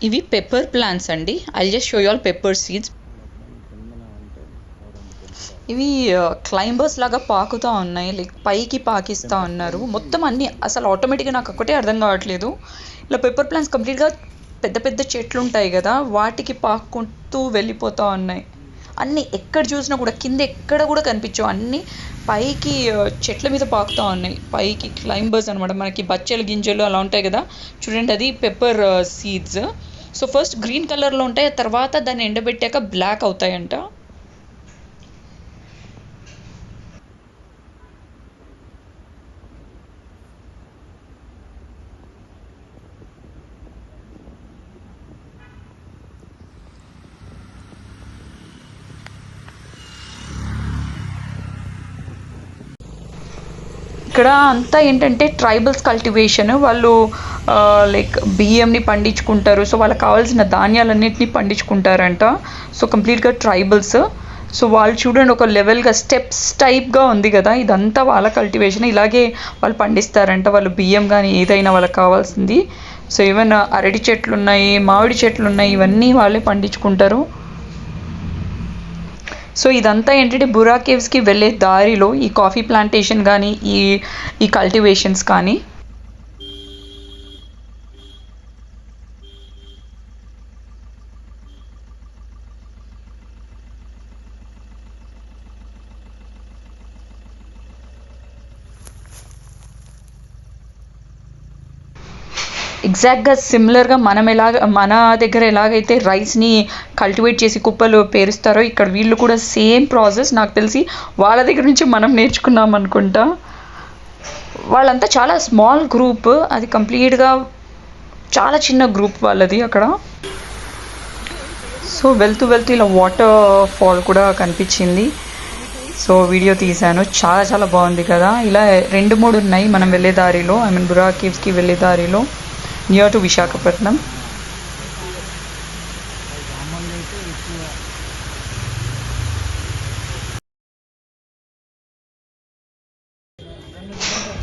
ఇవి pepper plants అండి. I just show you all pepper seeds. ఇవి క్లైంబర్స్ లాగా పాకుతూ ఉన్నాయి, లైక్ పైకి పాకిస్తూ ఉన్నారు మొత్తం అన్నీ. అసలు ఆటోమేటిక్గా నాకు ఒక్కటే అర్థం కావట్లేదు. ఇలా పెప్పర్ ప్లాంట్స్ కంప్లీట్గా పెద్ద పెద్ద చెట్లు ఉంటాయి కదా, వాటికి పాక్కుంటూ వెళ్ళిపోతూ ఉన్నాయి అన్నీ. ఎక్కడ చూసినా కూడా కింద ఎక్కడ కూడా కనిపించవు, అన్నీ పైకి చెట్ల మీద పాకుతూ ఉన్నాయి. పైకి క్లైంబర్స్ అనమాట. మనకి బచ్చల గింజలు అలా ఉంటాయి కదా, చూడండి అది pepper seeds. So first green కలర్లో ఉంటాయి, తర్వాత దాన్ని ఎండబెట్టాక బ్లాక్ అవుతాయంట. ఇక్కడ అంతా ఏంటంటే ట్రైబల్స్ కల్టివేషన్. వాళ్ళు లైక్ బియ్యంని పండించుకుంటారు, సో వాళ్ళకి కావాల్సిన ధాన్యాలన్నింటినీ పండించుకుంటారంట. సో కంప్లీట్గా ట్రైబల్స్. సో వాళ్ళు చూడండి ఒక లెవెల్గా స్టెప్స్ టైప్గా ఉంది కదా, ఇదంతా వాళ్ళ కల్టివేషన్. ఇలాగే వాళ్ళు పండిస్తారంట వాళ్ళు బియ్యం కానీ ఏదైనా వాళ్ళకి కావాల్సింది. సో ఈవెన్ అరటి చెట్లు ఉన్నాయి, మామిడి చెట్లు ఉన్నాయి, ఇవన్నీ వాళ్ళే పండించుకుంటారు. సో ఇదంతా ఏంటంటే బుర్రా కేవ్స్కి వెళ్ళే దారిలో ఈ కాఫీ ప్లాంటేషన్ కానీ ఈ ఈ కల్టివేషన్స్ కానీ. ఎగ్జాక్ట్గా సిమిలర్గా మన దగ్గర ఎలాగైతే రైస్ని కల్టివేట్ చేసి కుప్పలు పేరుస్తారో, ఇక్కడ వీళ్ళు కూడా సేమ్ ప్రాసెస్. నాకు తెలిసి వాళ్ళ దగ్గర నుంచి మనం నేర్చుకున్నాం అనుకుంటా. వాళ్ళంతా చాలా స్మాల్ గ్రూప్, అది కంప్లీట్గా చాలా చిన్న గ్రూప్ వాళ్ళది అక్కడ. సో వెళ్తూ వెళ్తూ ఇలా వాటర్ ఫాల్ కూడా కనిపించింది. సో వీడియో తీశాను, చాలా చాలా బాగుంది కదా. ఇలా 2-3 ఉన్నాయి మనం వెళ్ళే దారిలో, ఐ మీన్ బుర్రా కేవ్స్కి వెళ్ళే దారిలో, నియర్ టు విశాఖపట్నం.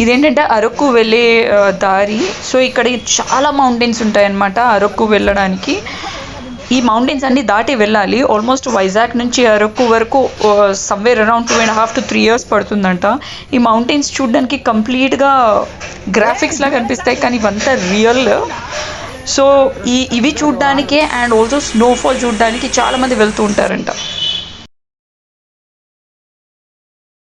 ఇదేంటంటే అరకు వెళ్ళే దారి. సో ఇక్కడ చాలా మౌంటైన్స్ ఉంటాయన్నమాట అరకు వెళ్ళడానికి. ఈ మౌంటైన్స్ అన్ని దాటి వెళ్ళాలి. ఆల్మోస్ట్ వైజాగ్ నుంచి అరకు వరకు సమ్వేర్ అరౌండ్ 2.5 to 3 years పడుతుందంట. ఈ మౌంటైన్స్ చూడడానికి కంప్లీట్గా గ్రాఫిక్స్ లాగా కనిపిస్తాయి, కానీ ఇవంతా రియల్. సో ఇవి చూడడానికే అండ్ ఆల్సో స్నోఫాల్ చూడడానికి చాలామంది వెళ్తూ ఉంటారంట.